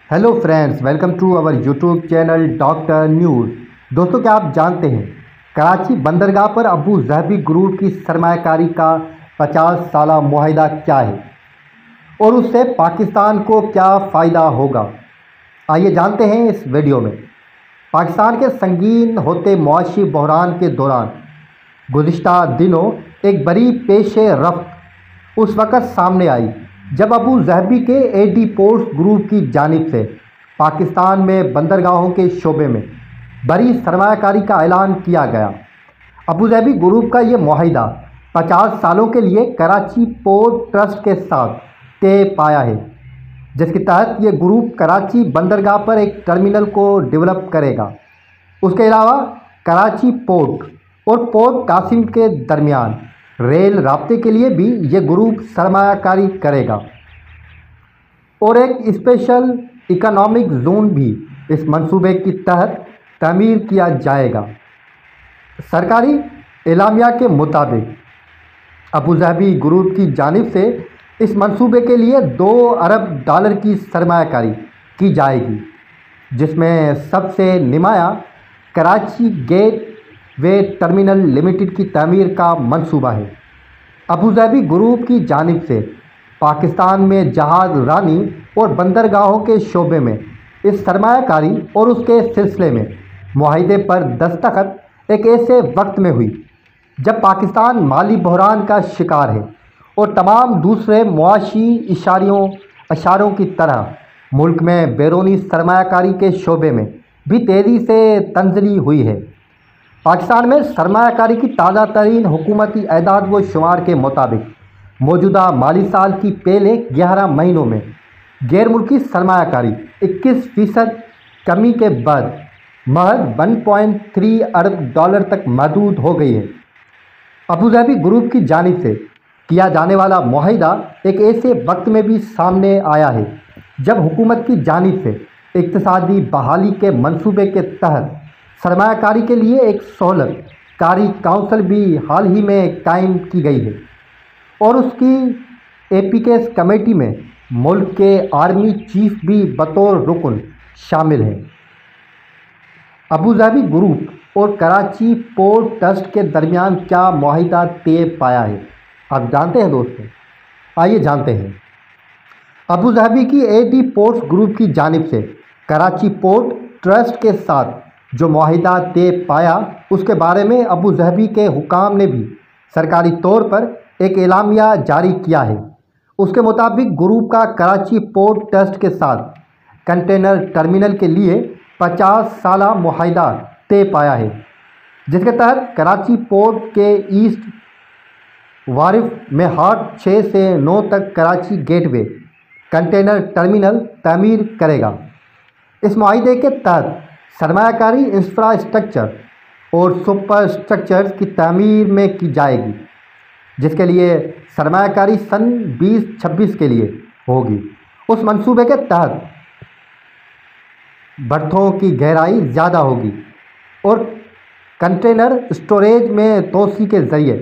Hello friends, welcome to our YouTube channel doctor news. दोस्तों, क्या आप जानते हैं कराची बंदरगाह पर अबू ज़हबी ग्रुप की सरमायाकारी का 50 साला मुआहिदा क्या है और उससे पाकिस्तान को क्या फ़ायदा होगा? आइए जानते हैं इस वीडियो में। पाकिस्तान के संगीन होते मुआशी बहरान के दौरान गुज़िश्ता दिनों एक बड़ी पेश रफ्त उस वक़्त सामने आई जब अबू ज़हबी के एडी पोर्ट्स ग्रुप की जानिब से पाकिस्तान में बंदरगाहों के शोबे में बड़ी सरमायाकारी का ऐलान किया गया। अबू ज़हबी ग्रुप का ये मुआहिदा 50 सालों के लिए कराची पोर्ट ट्रस्ट के साथ तय पाया है, जिसके तहत ये ग्रुप कराची बंदरगाह पर एक टर्मिनल को डेवलप करेगा। उसके अलावा कराची पोर्ट और पोर्ट कासिम के दरमियान रेल राब्ते के लिए भी ये ग्रुप सरमायाकारी करेगा और एक स्पेशल इकोनॉमिक जोन भी इस मंसूबे के तहत तामीर किया जाएगा। सरकारी एलामिया के मुताबिक अबू ज़हबी ग्रुप की जानिब से इस मंसूबे के लिए $2 अरब की सरमायाकारी की जाएगी, जिसमें सबसे नुमाया कराची गेट वे टर्मिनल लिमिटेड की तामीर का मंसूबा है। अबू ज़हबी ग्रुप की जानिब से पाकिस्तान में जहाज़ रानी और बंदरगाहों के शोबे में इस सरमायाकारी और उसके सिलसिले में मुआहिदे पर दस्तखत एक ऐसे वक्त में हुई जब पाकिस्तान माली बहरान का शिकार है और तमाम दूसरे मुआशी इशारों की तरह मुल्क में बैरूनी सरमायाकारी के शोबे में भी तेज़ी से तंजली हुई है। पाकिस्तान में सरमायाकारी की ताज़ा तरीन हुकूमती एदाद व शुमार के मुताबिक मौजूदा माली साल की पहले 11 महीनों में गैर मुल्की सरमायाकारी 21% कमी के बाद महज $1.3 अरब तक महदूद हो गई है। अबू ज़हबी ग्रुप की जानिब से किया जाने वाला मुआहिदा एक ऐसे वक्त में भी सामने आया है जब हुकूमत की जानिब से इक़्तिसादी बहाली के मंसूबे के तहत सरमायाकारी के लिए एक सहूलत कारी काउंसिल भी हाल ही में कायम की गई है और उसकी एपीकेस कमेटी में मुल्क के आर्मी चीफ भी बतौर रुकन शामिल हैं। अबू ज़हबी ग्रुप और कराची पोर्ट ट्रस्ट के दरमियान क्या मुआहिदा तय पाया है, आप जानते हैं दोस्तों? आइए जानते हैं। अबू ज़हबी की एडी पोर्ट्स ग्रुप की जानिब से कराची पोर्ट ट्रस्ट के साथ जो मुआहिदा तय पाया उसके बारे में अबू ज़हबी के हुकाम ने भी सरकारी तौर पर एक एलामिया जारी किया है। उसके मुताबिक ग्रुप का कराची पोर्ट ट्रस्ट के साथ कंटेनर टर्मिनल के लिए 50 साला मुआहिदा तय पाया है, जिसके तहत कराची पोर्ट के ईस्ट वारिफ में हाट 6 से 9 तक कराची गेटवे कंटेनर टर्मिनल तामीर करेगा। इस मुआहिदे के तहत सरमायाकारी इंफ्रास्ट्रक्चर और सुपर स्ट्रक्चर्स की तामीर में की जाएगी, जिसके लिए सरमायाकारी सन 2026 के लिए होगी। उस मंसूबे के तहत बर्थों की गहराई ज़्यादा होगी और कंटेनर स्टोरेज में तोसी के ज़रिए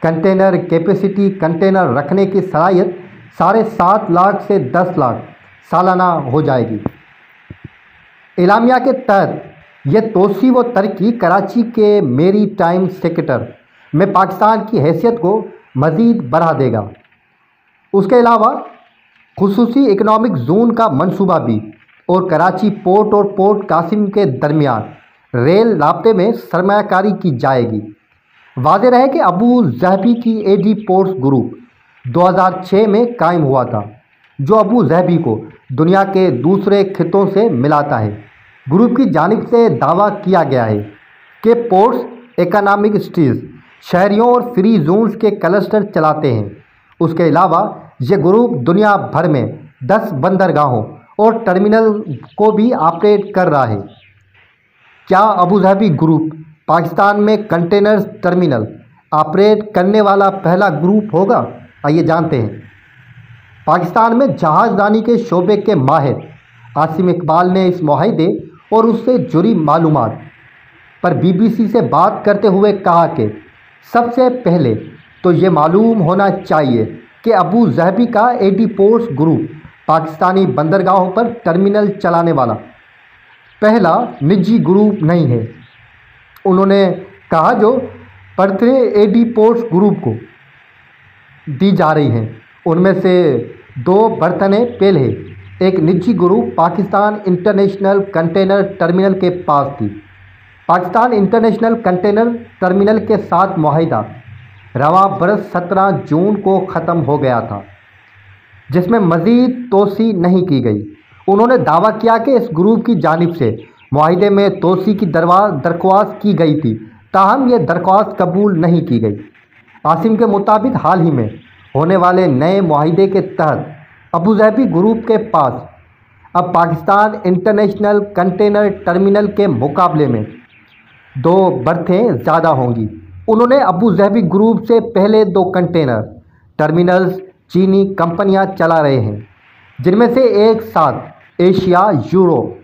कंटेनर कैपेसिटी कंटेनर रखने की सलाहियत 7.5 लाख से 10 लाख सालाना हो जाएगी। एलामिया के तहत यह तोसी व तरक्की कराची के मेरी टाइम सेक्टर में पाकिस्तान की हैसियत को मज़ीद बढ़ा देगा। उसके अलावा खुसूसी इकनॉमिक जोन का मंसूबा भी और कराची पोर्ट और पोर्ट कासिम के दरमियान रेल राब्ते में सरमायाकारी की जाएगी। वाज़ेह रहे कि अबू ज़हबी की एडी पोर्ट्स ग्रुप 2006 में कायम हुआ था, जो अबू ज़हबी को दुनिया के दूसरे खितों से मिलाता है। ग्रुप की जानिब से दावा किया गया है कि पोर्ट्स इकोनॉमिक सिटीज़ शहरियों और फ्री जोन्स के क्लस्टर चलाते हैं। उसके अलावा ये ग्रुप दुनिया भर में 10 बंदरगाहों और टर्मिनल को भी ऑपरेट कर रहा है। क्या अबू ज़हबी ग्रुप पाकिस्तान में कंटेनर टर्मिनल ऑपरेट करने वाला पहला ग्रुप होगा? आइए जानते हैं। पाकिस्तान में जहाज़ रानी के शोबे के माहिर आसिम इकबाल ने इस मुआहिदे और उससे जुड़ी मालूमात पर BBC से बात करते हुए कहा कि सबसे पहले तो ये मालूम होना चाहिए कि अबू ज़हबी का एडी पोर्ट्स ग्रुप पाकिस्तानी बंदरगाहों पर टर्मिनल चलाने वाला पहला निजी ग्रुप नहीं है। उन्होंने कहा जो बर्तनें एडी पोर्ट्स ग्रुप को दी जा रही हैं उनमें से 2 बर्तनें पहले एक निजी group Pakistan international container terminal के पास थी। पाकिस्तान इंटरनेशनल कंटेनर टर्मिनल के साथ मुआहिदा रवां बरस 17 जून को ख़त्म हो गया था, जिसमें मज़ीद तोसी नहीं की गई। उन्होंने दावा किया कि इस ग्रुप की जानिब से मुआहिदे में तोसी की दरख्वास्त की गई थी, ताहम यह दरख्वास्त कबूल नहीं की गई। आसिम के मुताबिक हाल ही में होने वाले नए मुआहिदे के तहत अबूज़हबी ग्रुप के पास अब पाकिस्तान इंटरनेशनल कंटेनर टर्मिनल के मुकाबले में 2 बर्थें ज़्यादा होंगी। उन्होंने अबूज़हबी ग्रुप से पहले 2 कंटेनर टर्मिनल्स चीनी कंपनियां चला रहे हैं, जिनमें से एक साथ एशिया यूरोप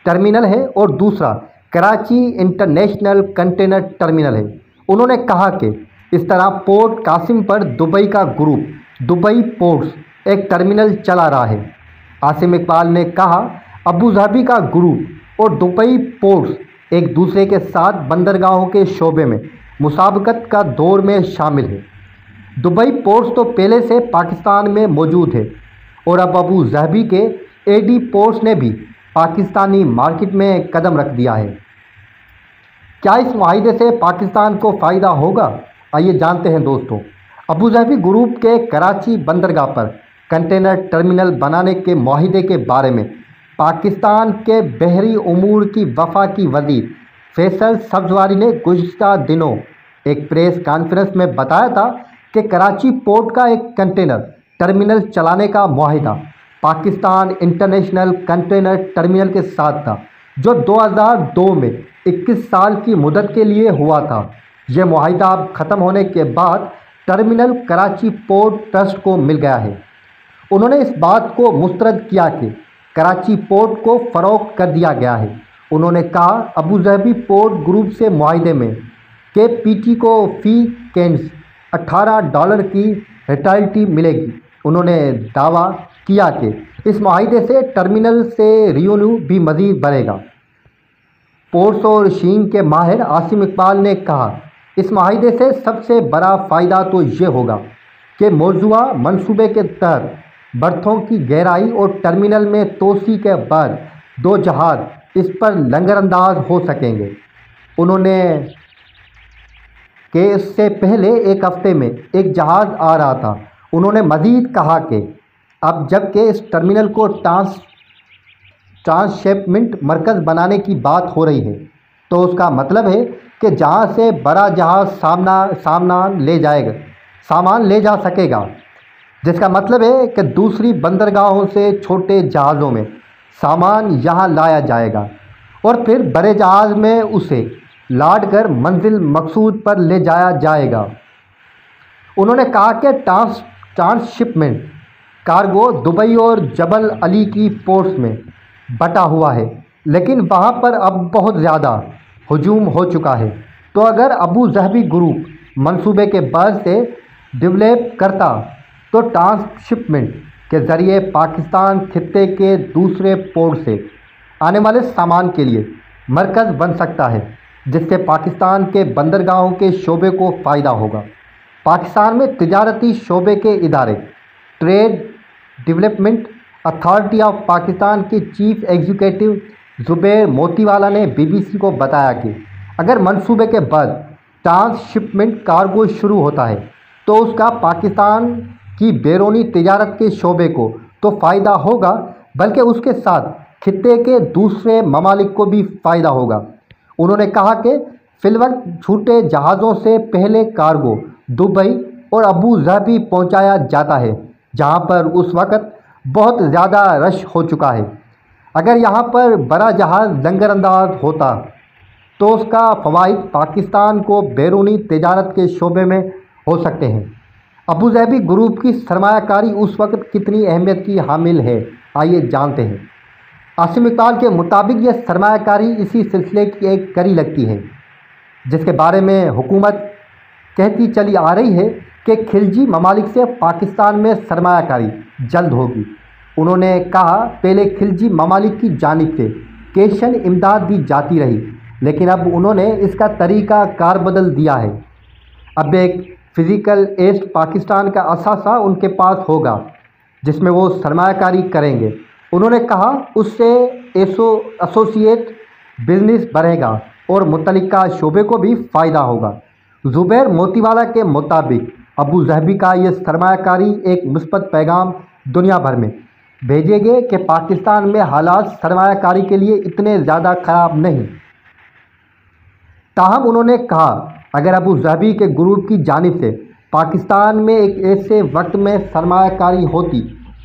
टर्मिनल है और दूसरा कराची इंटरनेशनल कंटेनर टर्मिनल है। उन्होंने कहा कि इस तरह पोर्ट कासिम पर दुबई का ग्रुप दुबई पोर्ट्स एक टर्मिनल चला रहा है। आसिम इकबाल ने कहा अबूज़हबी का ग्रुप और दुबई पोर्ट्स एक दूसरे के साथ बंदरगाहों के शोबे में मुसाबकत का दौर में शामिल है। दुबई पोर्ट्स तो पहले से पाकिस्तान में मौजूद है और अब अबूज़हबी के एडी पोर्ट्स ने भी पाकिस्तानी मार्केट में कदम रख दिया है। क्या इस मुआहिदे से पाकिस्तान को फ़ायदा होगा? आइए जानते हैं दोस्तों। अबूज़हबी ग्रुप के कराची बंदरगाह पर कंटेनर टर्मिनल बनाने के मुआहिदे के बारे में पाकिस्तान के बहरी उमूर की वफाकी वज़ीर फैसल सब्ज़वारी ने गुज़िश्ता दिनों एक प्रेस कॉन्फ्रेंस में बताया था कि कराची पोर्ट का एक कंटेनर टर्मिनल चलाने का मुआहिदा पाकिस्तान इंटरनेशनल कंटेनर टर्मिनल के साथ था, जो 2002 में 21 साल की मुद्दत के लिए हुआ था। यह मुआहिदा अब ख़त्म होने के बाद टर्मिनल कराची पोर्ट ट्रस्ट को मिल गया है। उन्होंने इस बात को मुस्तरद किया कि कराची पोर्ट को फ़रोख्त कर दिया गया है। उन्होंने कहा अबूज़हबी पोर्ट ग्रुप से मुआहिदे में KPT को फ़ी कैंस $18 की रॉयल्टी मिलेगी। उन्होंने दावा किया कि इस मुआहिदे से टर्मिनल से रेवेन्यू भी मज़ीद बढ़ेगा। पोर्ट्स और शीन के माहिर आसिम इकबाल ने कहा इस मुआहिदे से सबसे बड़ा फ़ायदा तो ये होगा कि मौजूदा मंसूबे के तहत बर्थों की गहराई और टर्मिनल में तोसी के बाद 2 जहाज़ इस पर लंगरअंदाज हो सकेंगे। उन्होंने कि इससे पहले एक हफ़्ते में एक जहाज़ आ रहा था। उन्होंने मज़ीद कहा कि अब जबकि इस टर्मिनल को ट्रांसशिपमेंट मरकज़ बनाने की बात हो रही है, तो उसका मतलब है कि जहां से बड़ा जहाज़ सामान ले जा सकेगा, जिसका मतलब है कि दूसरी बंदरगाहों से छोटे जहाज़ों में सामान यहां लाया जाएगा और फिर बड़े जहाज़ में उसे लाद कर मंजिल मकसूद पर ले जाया जाएगा। उन्होंने कहा कि ट्रांसशिपमेंट कार्गो दुबई और जबल अली की पोर्ट्स में बटा हुआ है, लेकिन वहां पर अब बहुत ज़्यादा हजूम हो चुका है। तो अगर अबूज़हबी ग्रुप मंसूबे के बाद से डेवलप करता तो ट्रांसशिपमेंट के ज़रिए पाकिस्तान खित्ते के दूसरे पोर्ट से आने वाले सामान के लिए मरकज़ बन सकता है, जिससे पाकिस्तान के बंदरगाहों के शोबे को फ़ायदा होगा। पाकिस्तान में तिजारती शोबे के इदारे trade development authority of Pakistan के चीफ एग्जीक्यूटिव ज़ुबैर मोतीवाला ने BBC को बताया कि अगर मंसूबे के बाद ट्रांसशिपमेंट कार्गो शुरू होता है तो उसका पाकिस्तान की बैरूनी तिजारत के शोबे को तो फ़ायदा होगा, बल्कि उसके साथ खित्ते के दूसरे ममालिक को भी फ़ायदा होगा। उन्होंने कहा कि फिलवक्त छोटे जहाज़ों से पहले कार्गो दुबई और अबूज़हबी पहुंचाया जाता है, जहां पर उस वक़्त बहुत ज़्यादा रश हो चुका है। अगर यहां पर बड़ा जहाज़ लंगरअंदाज होता तो उसका फ़वाइद पाकिस्तान को बैरूनी तिजारत के शोबे में हो सकते हैं। अबूज़हबी ग्रुप की सरमायाकारी उस वक़्त कितनी अहमियत की हामिल है, आइए जानते हैं। आसिम इकबाल के मुताबिक यह सरमायाकारी इसी सिलसिले की एक कड़ी लगती है, जिसके बारे में हुकूमत कहती चली आ रही है कि खिलजी ममालिक से पाकिस्तान में सरमायाकारी जल्द होगी। उन्होंने कहा, पहले खिलजी ममालिक की जानिब से कैशन इमदाद दी जाती रही, लेकिन अब उन्होंने इसका तरीका कार बदल दिया है। अब एक फ़िज़िकल ईस्ट पाकिस्तान का असासा उनके पास होगा जिसमें वो सरमायाकारी करेंगे। उन्होंने कहा, उससे एसोसिएट बिजनेस बढ़ेगा और मुतल्लिका शोबे को भी फ़ायदा होगा। ज़ुबैर मोतीवाला के मुताबिक अबू ज़हबी का ये सरमायाकारी एक मुस्बत पैगाम दुनिया भर में भेजेंगे कि पाकिस्तान में हालात सरमायाकारी के लिए इतने ज़्यादा ख़राब नहीं। ताहम उन्होंने कहा, अगर अबू ज़हबी के ग्रुप की जानिब से पाकिस्तान में एक ऐसे वक्त में सरमायाकारी होती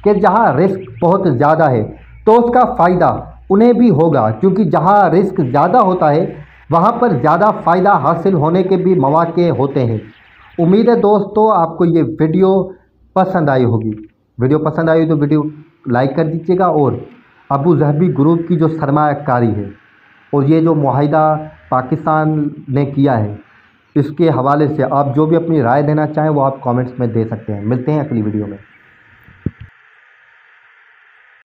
कि जहां रिस्क बहुत ज़्यादा है तो उसका फ़ायदा उन्हें भी होगा, क्योंकि जहां रिस्क ज़्यादा होता है वहां पर ज़्यादा फ़ायदा हासिल होने के भी मौके होते हैं। उम्मीद है दोस्तों आपको ये वीडियो पसंद आई होगी। वीडियो पसंद आई तो वीडियो लाइक कर दीजिएगा, और अबू ज़हबी ग्रुप की जो सरमायाकारी है और ये जो मुआहिदा पाकिस्तान ने किया है, इसके हवाले से आप जो भी अपनी राय देना चाहें वो आप कमेंट्स में दे सकते हैं। मिलते हैं अगली वीडियो में।